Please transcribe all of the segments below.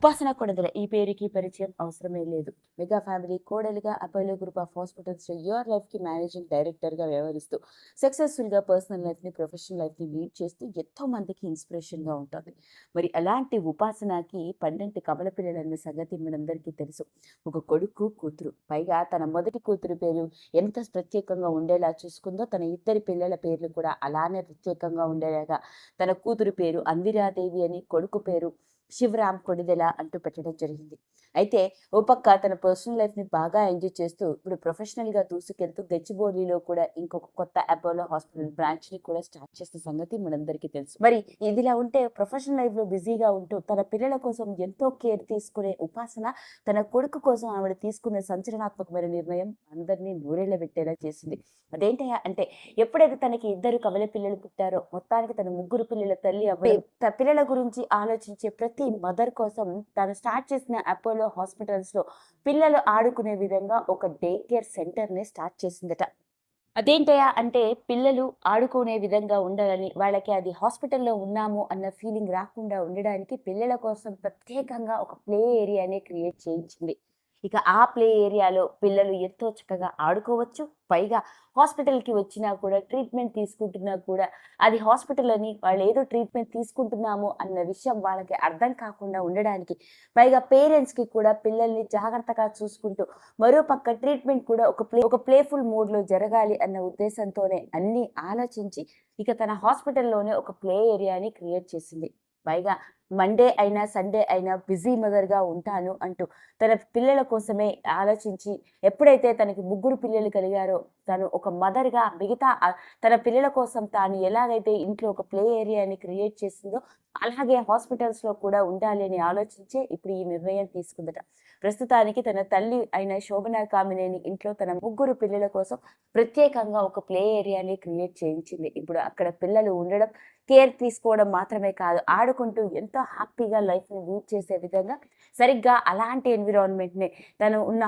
ఉపాసన కొడదల ఈ పేరుకి పరిచయం అవసరమే లేదు. మెగా ఫ్యామిలీ కోడలుగా Apollo group of hospitals your life కి మేనేజింగ్ డైరెక్టర్ గా వ్యవహరిస్తూ సక్సెస్ఫుల్ గా పర్సనల్ లైఫ్ ని ప్రొఫెషనల్ లైఫ్ ని లీడ్ చేస్తూ ఎంతో మందికి ఇన్స్పిరేషన్ గా ఉంటుంది. మరి అలాంటి ఉపాసనకి 12 కవల పిల్లలన్న సంగతి మనందరికీ తెలుసు. ఒక కొడుకు కూతురు, పైగా తన మొదటి కూతురు పేరు ఎంత ప్రత్యేకంగా ఉండేలా చూసుకుందో తన ఇద్దరి పిల్లల పేర్లు కూడా అలానే ప్రత్యేకంగా ఉండేలాగా తన కూతురు పేరు అందిరాదేవి అని, కొడుకు పేరు శివరామ్ కొడిదెల అంటూ పెట్టడం జరిగింది. అయితే ఓ పక్క తన పర్సనల్ లైఫ్ ని బాగా ఎంజాయ్ చేస్తూ ఇప్పుడు ప్రొఫెషనల్ గా దూసుకెళ్తూ గచ్చిబౌలిలో కూడా ఇంకొక కొత్త అపోలో హాస్పిటల్ బ్రాంచ్ ని కూడా స్టార్ట్ చేసిన సంగతి మనందరికీ తెలుసు. మరి ఇదిలా ఉంటే ప్రొఫెషనల్ లైఫ్ లో బిజీగా ఉంటూ తన పిల్లల కోసం ఎంతో కేర్ తీసుకునే ఉపాసన తన కొడుకు కోసం ఆవిడ తీసుకున్న సంచలనాత్మకమైన నిర్ణయం అందరినీ నూరేళ్ల పెట్టేలా చేసింది. అదేంటయ్యా అంటే, ఎప్పుడైతే తనకి ఇద్దరు కవల పిల్లలు పుట్టారో మొత్తానికి తన ముగ్గురు పిల్లల తల్లి పిల్లల గురించి ఆలోచించే ప్రతి మదర్ కోసం తను స్టార్ట్ చేసిన అపోలో హాస్పిటల్స్ లో పిల్లలు ఆడుకునే విధంగా ఒక డే కేర్ సెంటర్ ని స్టార్ట్ చేసిందట. అదేంటయా అంటే, పిల్లలు ఆడుకునే విధంగా ఉండాలని, వాళ్ళకి అది హాస్పిటల్లో ఉన్నాము అన్న ఫీలింగ్ రాకుండా ఉండడానికి పిల్లల కోసం ప్రత్యేకంగా ఒక ప్లే ఏరియానే క్రియేట్ చేయించింది. ఇక ఆ ప్లే ఏరియాలో పిల్లలు ఎంతో చక్కగా ఆడుకోవచ్చు. పైగా హాస్పిటల్కి వచ్చినా కూడా ట్రీట్మెంట్ తీసుకుంటున్నా కూడా అది హాస్పిటల్ అని, వాళ్ళు ఏదో ట్రీట్మెంట్ తీసుకుంటున్నాము అన్న విషయం వాళ్ళకి అర్థం కాకుండా ఉండడానికి, పైగా పేరెంట్స్కి కూడా పిల్లల్ని జాగ్రత్తగా చూసుకుంటూ మరోపక్క ట్రీట్మెంట్ కూడా ఒక ప్లేఫుల్ మోడ్లో జరగాలి అన్న ఉద్దేశంతోనే అన్నీ ఆలోచించి ఇక తన హాస్పిటల్లోనే ఒక ప్లే ఏరియాని క్రియేట్ చేసింది. పైగా మండే అయినా సండే అయినా బిజీ మదర్గా ఉంటాను అంటూ తన పిల్లల కోసమే ఆలోచించి, ఎప్పుడైతే తనకి ముగ్గురు పిల్లలు కలిగారో తను ఒక మదర్గా మిగతా తన పిల్లల కోసం తాను ఎలాగైతే ఇంట్లో ఒక ప్లే ఏరియాని క్రియేట్ చేసిందో అలాగే హాస్పిటల్స్లో కూడా ఉండాలి అని ఆలోచించే ఇప్పుడు ఈ నిర్ణయం తీసుకుందట. ప్రస్తుతానికి తన తల్లి అయిన శోభనా కామినేని ఇంట్లో తన ముగ్గురు పిల్లల కోసం ప్రత్యేకంగా ఒక ప్లే ఏరియాని క్రియేట్ చేయించింది. ఇప్పుడు అక్కడ పిల్లలు ఉండడం, కేర్ తీసుకోవడం మాత్రమే కాదు, ఆడుకుంటూ ఎంతో హ్యాపీగా లైఫ్ని లీడ్ చేసే విధంగా సరిగ్గా అలాంటి ఎన్విరాన్మెంట్ని తను ఉన్న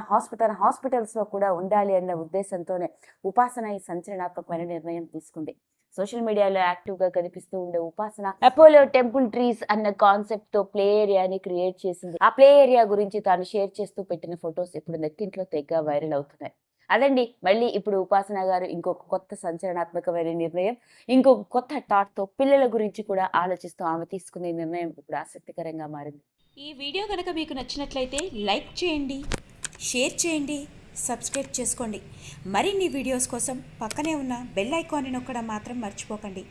హాస్పిటల్స్లో కూడా ఉండాలి అన్న ఉద్దేశంతోనే ఉపాసన ఈ సంచలనాత్మకమైన నిర్ణయం తీసుకుంది. సోషల్ మీడియాలో యాక్టివ్గా కనిపిస్తూ ఉండే ఉపాసన అపోలో టెంపుల్ ట్రీస్ అన్న కాన్సెప్ట్ తో ప్లే ఏరియాని క్రియేట్ చేసింది. ఆ ప్లే ఏరియా గురించి తాను షేర్ చేస్తూ పెట్టిన ఫొటోస్ ఇప్పుడు నెట్టింట్లో తెగ వైరల్ అవుతున్నాయి. అదండి, మళ్ళీ ఇప్పుడు ఉపాసన గారు ఇంకొక కొత్త సంచలనాత్మకమైన నిర్ణయం, ఇంకొక కొత్త థాట్ తో పిల్లల గురించి కూడా ఆలోచిస్తూ ఆమె తీసుకునే నిర్ణయం ఇప్పుడు ఆసక్తికరంగా మారింది. ఈ వీడియో కనుక మీకు నచ్చినట్లయితే లైక్ చేయండి, షేర్ చేయండి, సబ్స్క్రైబ్ చేసుకోండి. మరిన్ని వీడియోస్ కోసం పక్కనే ఉన్న బెల్ ఐకాన్ని నొక్కడం మాత్రం మర్చిపోకండి.